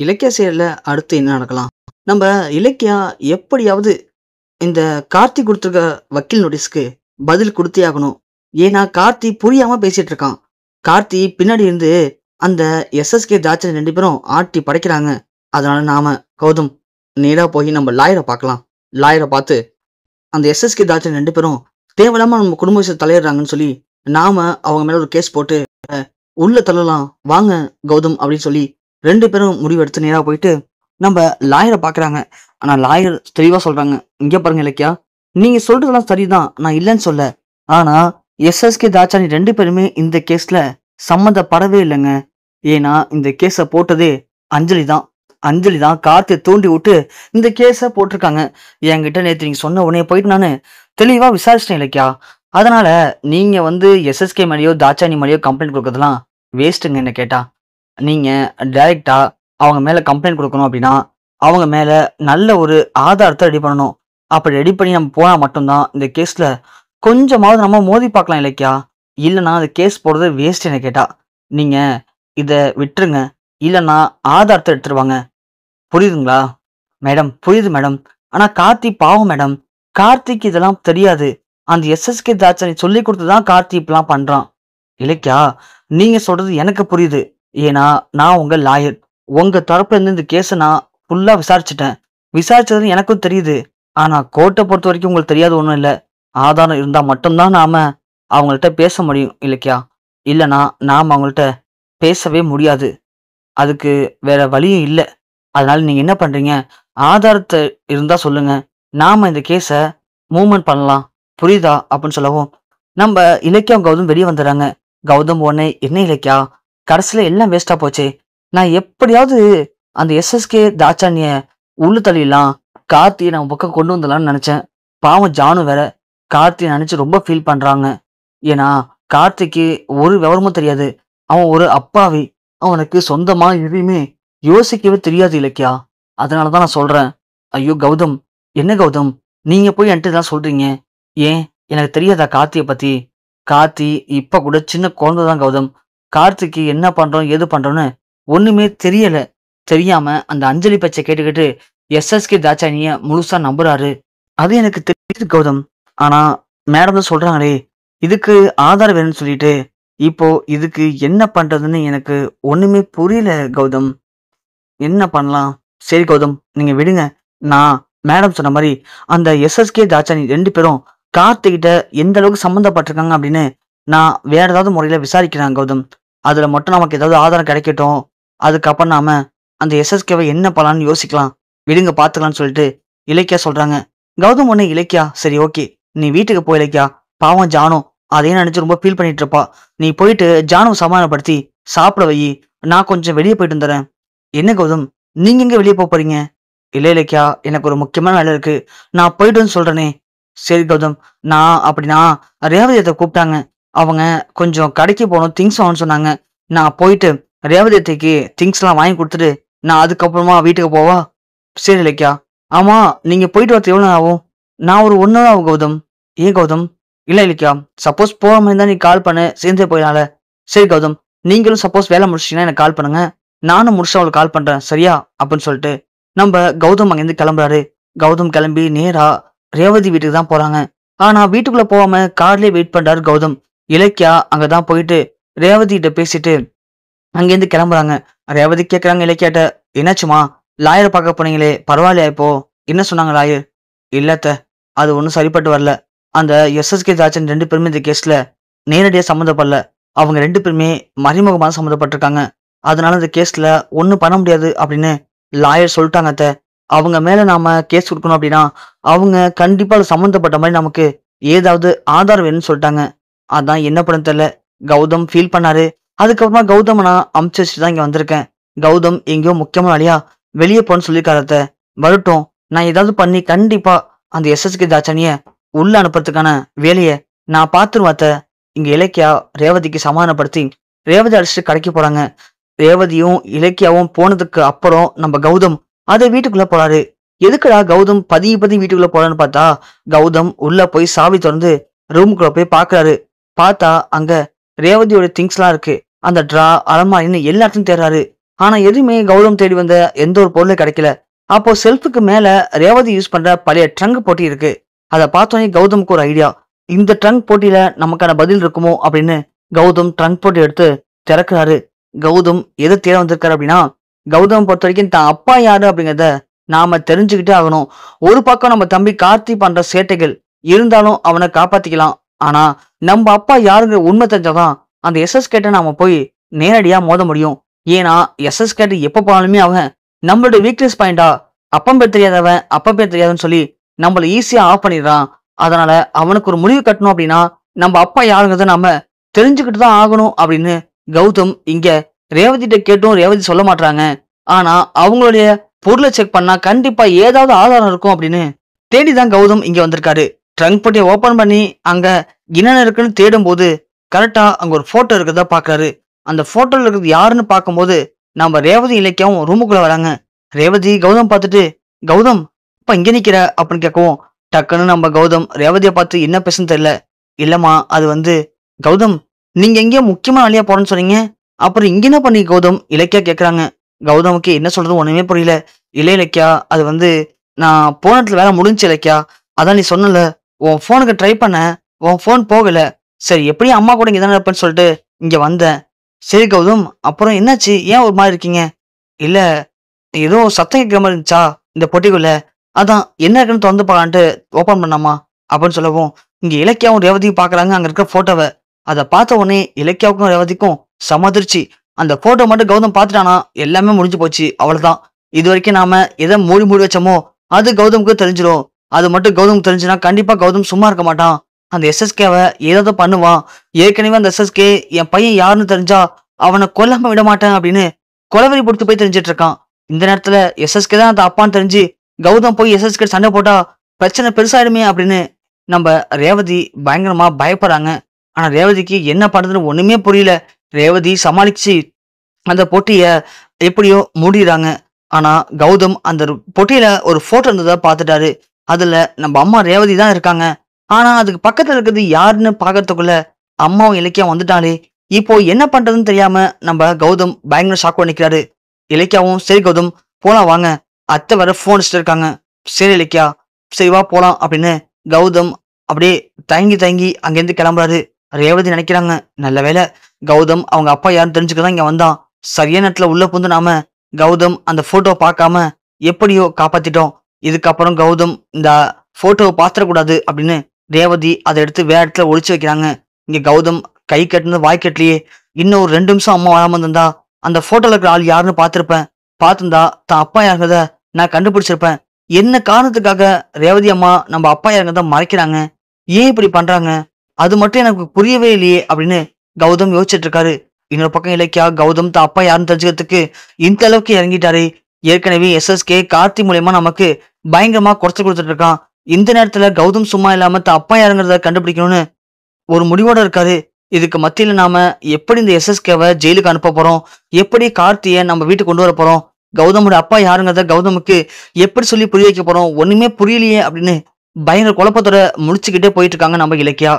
இலக்கிய செயல்ல அடுத்து என்ன நடக்கலாம்? நம்ப இலக்கியா எப்படியாவது இந்த கார்த்தி குடுத்துருக்க வக்கீல் நோட்டீஸ்க்கு பதில் குடுத்தே ஆகணும். ஏன்னா, கார்த்தி புரியாம பேசிட்டு இருக்கான். கார்த்தி பின்னாடி இருந்து அந்த எஸ்எஸ்கே தாட்சன் 2 பேரும் ஆட்டி படைக்கிறாங்க. அதனால நாம கௌதம் நேரா போய் நம்ம லாயர பார்க்கலாம். லாயர பார்த்து அந்த எஸ்எஸ்கே தாட்சன் 2 பேரும் தேவையில்லாம நம்ம குடும்ப விஷயத்துல தலையிடுறாங்கன்னு சொல்லி, நாம அவங்க மேல ஒரு கேஸ் போட்டு உள்ள தள்ளலாம். வாங்க கௌதம் அப்படின்னு சொல்லி 2 பேரும் முடிவெடுத்து நேரா போயிட்டு நம்ம லாயர பார்க்குறாங்க. ஆனா லாயர் தெளிவா சொல்றாங்க. இங்க பாருங்க இலக்கியா, நீங்க சொல்றதெல்லாம் சரிதான். நான் இல்லைன்னு சொல்ல. ஆனா எஸ்எஸ்கே தாட்சானி 2 பேருமே இந்த கேஸ்ல சம்மந்தப்படவே இல்லைங்க. ஏன்னா இந்த கேஸை போட்டதே அஞ்சலி தான். அஞ்சலி தான் கார்த்தியை தூண்டி விட்டு இந்த கேஸை போட்டிருக்காங்க. என்கிட்ட நேற்று நீங்க சொன்ன உடனே போயிட்டு நான் தெளிவா விசாரிச்சிட்டேன் இலக்கியா. அதனால நீங்க எஸ்எஸ்கே மேலேயோ தாட்சானி மேலேயோ கம்ப்ளைண்ட் கொடுக்கறதெல்லாம் வேஸ்ட்டுங்க. என்ன கேட்டா நீங்க டைரக்டா அவங்க மேல கம்ப்ளைண்ட் கொடுக்கணும் அப்படின்னா அவங்க மேல நல்ல ஒரு ஆதாரத்தை ரெடி பண்ணணும். அப்படி ரெடி பண்ணி நம்ம போனா மட்டும்தான் இந்த கேஸ்ல கொஞ்சமாவது நம்ம மோதி பார்க்கலாம் இலக்கியா. இல்லைன்னா அந்த கேஸ் போடுறது வேஸ்ட். என்ன கேட்டா நீங்க இத விட்டுருங்க. இல்லைன்னா ஆதாரத்தை எடுத்துருவாங்க. புரியுதுங்களா மேடம்? புரியுது மேடம். ஆனா கார்த்தி பாவம் மேடம். கார்த்திக் இதெல்லாம் தெரியாது. அந்த எஸ்எஸ்கே தாட்சனை சொல்லி கொடுத்துதான் கார்த்தி இப்பெல்லாம் பண்றான். இலக்கியா, நீங்க சொல்றது எனக்கு புரியுது. ஏன்னா நான் உங்க லாயர். உங்க தரப்புல இருந்து இந்த கேஸை நான் ஃபுல்லா விசாரிச்சுட்டேன். விசாரிச்சது எனக்கும் தெரியுது. ஆனா கோர்ட்டை பொறுத்த வரைக்கும் உங்களுக்கு தெரியாது ஒன்றும் இல்லை. ஆதாரம் இருந்தா மட்டும்தான் நாம அவங்கள்ட்ட பேச முடியும் இலக்கியா. இல்லைன்னா நாம அவங்கள்ட்ட பேசவே முடியாது. அதுக்கு வேற வழியும் இல்லை. அதனால நீங்க என்ன பண்றீங்க? ஆதாரத்தை இருந்தா சொல்லுங்க. நாம இந்த கேஸை மூவ்மெண்ட் பண்ணலாம். புரியுதா அப்படின்னு சொல்லவும் நம்ம இலக்கியா கௌதம் வெளியே வந்துடுறாங்க. கௌதம் உடனே என்ன இலக்கியா, கடைசியில எல்லாம் வேஸ்டா போச்சே. நான் எப்படியாவது அந்த எஸ்எஸ்கே தாட்சானிய உள்ள தள்ளிடலாம், கார்த்தியை நம்ம பக்கம் கொண்டு வந்துடலாம்னு நினைச்சேன். பாவம் ஜானு வேற கார்த்தியை நினைச்சு ரொம்ப ஃபீல் பண்றாங்க. ஏன்னா கார்த்திக்கு ஒரு விவரமும் தெரியாது. அவன் ஒரு அப்பாவி. அவனுக்கு சொந்தமா எதையுமே யோசிக்கவே தெரியாது இலக்கியா. அதனாலதான் நான் சொல்றேன். ஐயோ கௌதம், என்ன கௌதம் நீங்க போய் என்கிட்ட இதெல்லாம் சொல்றீங்க? ஏன் எனக்கு தெரியாதா கார்த்தியை பத்தி? கார்த்தி இப்ப கூட சின்ன குழந்தைதான் கௌதம். கார்த்திக்கு என்ன பண்றோம் ஏது பண்றோம்னு ஒண்ணுமே தெரியல. தெரியாம அந்த அஞ்சலி பேச்சை கேட்டுக்கிட்டு எஸ்எஸ்கே தாட்சானிய முழுசா நம்புறாரு. அது எனக்கு தெரியுது கௌதம். ஆனா மேடம் தான் சொல்றாங்களே இதுக்கு ஆதாரம் வேணும்னு சொல்லிட்டு, இப்போ இதுக்கு என்ன பண்றதுன்னு எனக்கு ஒண்ணுமே புரியல கௌதம். என்ன பண்ணலாம்? சரி கௌதம், நீங்க விடுங்க. நான் மேடம் சொன்ன மாதிரி அந்த எஸ்எஸ்கே தாட்சானி 2 பேரும் கார்த்திகிட்ட எந்த அளவுக்கு சம்மந்தப்பட்டிருக்காங்க அப்படின்னு நான் வேற ஏதாவது முறையில விசாரிக்கிறேன் கௌதம். அதுல மட்டும் நமக்கு ஏதாவது ஆதாரம் கிடைக்கட்டும். அதுக்கப்புறம் நாம அந்த எஸ்எஸ்கேவை என்ன பண்ணலாம்னு யோசிக்கலாம். விடுங்க பாத்துக்கலாம்னு சொல்லிட்டு இலக்கியா சொல்றாங்க. கௌதம் ஒண்ணு இலக்கியா சரி ஓகே, நீ வீட்டுக்கு போ இலக்கியா. பாவம் ஜானு அதையும் நினைச்சு ரொம்ப ஃபீல் பண்ணிட்டு இருப்பா. நீ போயிட்டு ஜானுவை சமாதானப்படுத்தி சாப்பிட வை. நான் கொஞ்சம் வெளியே போயிட்டு வந்துடுறேன். என்ன கௌதம், நீங்க எங்க வெளியே போறீங்க? இல்ல இலக்கியா, எனக்கு ஒரு முக்கியமான வேலை இருக்கு. நான் போயிட்டு வந்து சொல்றேனே. சரி கௌதம், நான் அப்படின்னா ரேவதியத்தை கூப்பிட்டாங்க. அவங்க கொஞ்சம் கடைக்கு போகணும், திங்ஸ் வாங்கணும்னு சொன்னாங்க. நான் போயிட்டு ரேவதியத்தைக்கு திங்ஸ் எல்லாம் வாங்கி கொடுத்துட்டு நான் அதுக்கப்புறமா வீட்டுக்கு போவா? சரி இலக்கியா. ஆமா, நீங்க போயிட்டு வரது எவ்வளவு ஆகும்? நான் ஒரு 1 hour ஆகும் கௌதம். ஏன் கௌதம்? இல்ல இலக்கியா, சப்போஸ் போற மாதிரி இருந்தா நீ கால் பண்ணு, சேர்ந்தே போயிடலாம்ல. சரி கௌதம், நீங்களும் சப்போஸ் வேலை முடிச்சிட்டீங்கன்னா எனக்கு கால் பண்ணுங்க. நானும் முடிச்சு அவளுக்கு கால் பண்றேன் சரியா அப்படின்னு சொல்லிட்டு நம்ம கௌதம் அங்கிருந்து கிளம்புறாரு. கௌதம் கிளம்பி நேரா ரேவதி வீட்டுக்கு தான் போறாங்க. ஆனா வீட்டுக்குள்ள போகாம கார்லயே வெயிட் பண்றாரு கௌதம். இலக்கியா அங்கதான் போயிட்டு ரேவதி கிட்ட பேசிட்டு அங்கேருந்து கிளம்புறாங்க. ரேவதி கேட்கறாங்க இலக்கியாட்ட, என்னாச்சுமா லாயரை பார்க்க போனீங்களே பரவாயில்லையா இப்போ? என்ன சொன்னாங்க லாயர்? இல்லத்த, அது ஒன்றும் சரிப்பட்டு வரல. அந்த எஸ்எஸ்கே தாட்சன் 2 பேருமே இந்த கேஸ்ல நேரடியா சம்மந்தப்படல. அவங்க 2 பேருமே மறைமுகமாக சம்மந்தப்பட்டிருக்காங்க. அதனால இந்த கேஸ்ல ஒன்றும் பண்ண முடியாது அப்படின்னு லாயர் சொல்லிட்டாங்க அத்த. அவங்க மேல நாம கேஸ் கொடுக்கணும் அப்படின்னா அவங்க கண்டிப்பா அது சம்மந்தப்பட்ட மாதிரி நமக்கு ஏதாவது ஆதாரம் வேணும்னு சொல்லிட்டாங்க. அதான் என்ன பண்ண தெரியல. கௌதம் ஃபீல் பண்ணாரு. அதுக்கப்புறமா கௌதம் நான் அமுச்சு வச்சுட்டு தான் இங்க வந்திருக்கேன். கௌதம் எங்கேயோ முக்கியமான வழியா வெளியே போன்னு சொல்லியிருக்காரு அத்த. வரட்டும், நான் ஏதாவது பண்ணி கண்டிப்பா அந்த எஸ்எஸ்கே தாட்சானிய உள்ள அனுப்புறதுக்கான வேலையை நான் பார்த்துருவேன் அத்த. இங்க இலக்கியா ரேவதிக்கு சமாதானப்படுத்தி ரேவதி அடிச்சுட்டு கடைக்கு போறாங்க. ரேவதியும் இலக்கியாவும் போனதுக்கு அப்புறம் நம்ம கௌதம் அதை வீட்டுக்குள்ள போறாரு. எதுக்குடா கௌதம் பதி வீட்டுக்குள்ள போறான்னு பார்த்தா கௌதம் உள்ள போய் சாவி திறந்து ரூமுக்குள்ள போய் பாக்குறாரு. பார்த்தா அங்க ரேவதியோட திங்ஸ்லாம் இருக்கு. அந்த ட்ரா அலமாரின்னு எல்லா இடத்தையும் தேடுறாரு. ஆனா எதுவுமே கௌதம் தேடி வந்த எந்த ஒரு பொருளும் கிடைக்கல. அப்போ செல்ஃபுக்கு மேல ரேவதி யூஸ் பண்ற பழைய ட்ரங்க் போட்டி இருக்கு. அதை பார்த்தோன்னே கௌதமுக்கு ஒரு ஐடியா. இந்த ட்ரங்க் போட்டியில நமக்கான பதில் இருக்குமோ அப்படின்னு கௌதம் ட்ரங்க் போட்டி எடுத்து திறக்கிறாரு. கௌதம் எதை தேட வந்திருக்காரு அப்படின்னா, கௌதம் பொறுத்த வரைக்கும் தான் அப்பா யாரு அப்படிங்கிறத நாம தெரிஞ்சுக்கிட்டே ஆகணும். ஒரு பக்கம் நம்ம தம்பி கார்த்தி பண்ற சேட்டைகள் இருந்தாலும் அவனை காப்பாத்திக்கலாம். ஆனா நம்ம அப்பா யாருங்கிற உண்மை தெரிஞ்சாதான் அந்த எஸ்எஸ் நாம போய் நேரடியா மோத முடியும். ஏன்னா எஸ்எஸ் எப்ப போனாலுமே அவன் நம்மளோட வீக்னஸ் பாயிண்டா அப்பம் பேர் தெரியாதவன் அப்பா பேர் தெரியாதுன்னு சொல்லி நம்மள ஈஸியா ஆஃப் பண்ணிடுறான். அதனால அவனுக்கு ஒரு முடிவு கட்டணும் அப்படின்னா நம்ம அப்பா யாருங்கிறத நாம தெரிஞ்சுக்கிட்டு தான் ஆகணும் அப்படின்னு கௌதம் இங்க ரேவதிட்ட கேட்டும் ரேவதி சொல்ல மாட்டாங்க. ஆனா அவங்களுடைய பொருளை செக் பண்ணா கண்டிப்பா ஏதாவது ஆதாரம் இருக்கும் அப்படின்னு தேடிதான் கௌதம் இங்க வந்திருக்காரு. ட்ரங்க் பொட்டியை ஓபன் பண்ணி அங்க என்னென்ன இருக்குன்னு தேடும் போது கரெக்டா அங்க ஒரு போட்டோ இருக்கிறதா பாக்குறாரு. அந்த போட்டோல இருக்கிறது யாருன்னு பார்க்கும்போது நம்ம ரேவதி இலக்கியாவும் ரூமுக்குள்ள வராங்க. ரேவதி கௌதம் பார்த்துட்டு, கௌதம் இப்ப இங்க நிக்கிற அப்படின்னு கேட்கவும் டக்குன்னு நம்ம கௌதம் ரேவதியை பார்த்து என்ன பேசுன்னு தெரியல. இல்லம்மா அது வந்து கௌதம் நீங்க எங்கேயோ முக்கியமான வேலையா போறேன்னு சொன்னீங்க, அப்புறம் இங்க என்ன பண்ணி கௌதம் இலக்கியா கேக்குறாங்க. கௌதமுக்கு என்ன சொல்றது ஒண்ணுமே புரியல. இல்ல இலக்கியா அது வந்து நான் போன இடத்துல வேலை முடிஞ்சு இலக்கியா, அதான் நீ சொன்னல உன் போனுக்கு ட்ரை பண்ண, உன் போன் போகல, சரி எப்படியும் அம்மா கூட இங்கதானே இருப்பேன்னு சொல்லிட்டு இங்க வந்தேன். சரி கௌதம் அப்புறம் என்னாச்சு, ஏன் ஒரு மாதிரி இருக்கீங்க? இல்ல ஏதோ சத்தம் கேட்கிற மாதிரி இருந்துச்சா இந்த பொட்டிக்குள்ள, அதான் என்ன இருக்குன்னு திறந்து பார்க்கலான்ட்டு ஓபன் பண்ணாமா அப்படின்னு சொல்லவும் இங்க இலக்கியாவும் ரேவதியும் பாக்குறாங்க அங்க இருக்க போட்டோவை. அதை பார்த்த உடனே இலக்கியாவுக்கும் ரேவதிக்கும் சமதிர்ச்சி. அந்த போட்டோ மட்டும் கௌதம் பார்த்துட்டானா எல்லாமே முடிஞ்சு போச்சு, அவ்வளவுதான். இது வரைக்கும் நாம எதை மூடி மூடி வச்சோமோ அது கௌதமுக்கு தெரிஞ்சிடும். அது மட்டும் கௌதம் தெரிஞ்சுன்னா கண்டிப்பா கௌதம் சும்மா இருக்க மாட்டான். அந்த எஸ்எஸ்கேவை ஏதாவது பண்ணுவான். ஏற்கனவே அந்த எஸ்எஸ்கே என் பையன் யாருன்னு தெரிஞ்சா அவனை கொல்லாம விட மாட்டேன் அப்படின்னு கொலவெறி பொறுத்து போய் தெரிஞ்சிட்டு இருக்கான். இந்த நேரத்துல எஸ்எஸ்கே தான் அந்த அப்பான்னு தெரிஞ்சு கௌதம் போய் எஸ்எஸ்கே சண்டை போட்டா பிரச்சனை பெருசாயிடுமே அப்படின்னு நம்ம ரேவதி பயங்கரமா பயப்படுறாங்க. ஆனா ரேவதிக்கு என்ன பண்றதுன்னு ஒண்ணுமே புரியல. ரேவதி சமாளிச்சு அந்த பொட்டிய எப்படியோ மூடிடுறாங்க. ஆனா கௌதம் அந்த பொட்டியில ஒரு போட்டோ இருந்ததை பார்த்துட்டாரு. அதுல நம்ம அம்மா ரேவதி தான் இருக்காங்க. ஆனா அதுக்கு பக்கத்துல இருக்கிறது யாருன்னு பாக்கிறதுக்குள்ள அம்மாவும் இலக்கியா வந்துட்டாலே. இப்போ என்ன பண்றதுன்னு தெரியாம நம்ம கௌதம் பயங்கர ஷாக் நிக்கிறாரு. இலக்கியாவும் சரி கௌதம் போலாம் வாங்க, அத்தை வர போன் வச்சுட்டு இருக்காங்க. சரி இலக்கியா சரி வா போலாம் அப்படின்னு கௌதம் அப்படியே தயங்கி தயங்கி அங்கிருந்து கிளம்புறாரு. ரேவதி நினைக்கிறாங்க நல்ல வேலை கௌதம் அவங்க அப்பா யாருன்னு தெரிஞ்சுக்கதான் இங்க வந்தான். சரியான நேரத்துல உள்ள புந்து நாம கௌதம் அந்த போட்டோ பார்க்காம எப்படியோ காப்பாத்திட்டோம். இதுக்கப்புறம் கௌதம் இந்த போட்டோவை பாத்திரக்கூடாது அப்படின்னு ரேவதி அதை எடுத்து வேற இடத்துல ஒளிச்சு வைக்கிறாங்க. இங்க கௌதம் கை கட்டுனது வாய் கட்டலையே, இன்னும் ஒரு 2 நிமிஷம் அம்மா வராம இருந்தா அந்த போட்டோல இருக்கிற ஆள் யாருன்னு பார்த்திருப்பேன். பார்த்திருந்தா தான் அப்பா யாருங்கிறத நான் கண்டுபிடிச்சிருப்பேன். என்ன காரணத்துக்காக ரேவதி அம்மா நம்ம அப்பா யாருங்கிறத மறைக்கிறாங்க, ஏன் இப்படி பண்றாங்க, அது மட்டும் எனக்கு புரியவே இல்லையே அப்படின்னு கௌதம் யோசிச்சுட்டு இருக்காரு. இன்னொரு பக்கம் இலக்கியா கௌதம் தான் அப்பா யாருன்னு தெரிஞ்சுக்கிறதுக்கு இந்த அளவுக்கு இறங்கிட்டாரு. ஏற்கனவே எஸ்எஸ்கே கார்த்தி மூலியமா நமக்கு பயங்கரமா குறைச்சு கொடுத்துட்டு இருக்கான். இந்த நேரத்துல கௌதம் சும்மா இல்லாம தான் அப்பா யாருங்கிறத கண்டுபிடிக்கணும்னு ஒரு முடிவோட இருக்காரு. இதுக்கு மத்தியில நாம எப்படி இந்த எஸ்எஸ்கேவை ஜெயிலுக்கு அனுப்ப போறோம், எப்படி கார்த்தியை நம்ம வீட்டுக்கு கொண்டு வர போறோம், கௌதமோட அப்பா யாருங்கிறத கௌதமுக்கு எப்படி சொல்லி புரிய வைக்க போறோம், ஒண்ணுமே புரியலையே அப்படின்னு பயங்கர குழப்பத்தோட முடிச்சுக்கிட்டே போயிட்டு இருக்காங்க நம்ம இலக்கியா.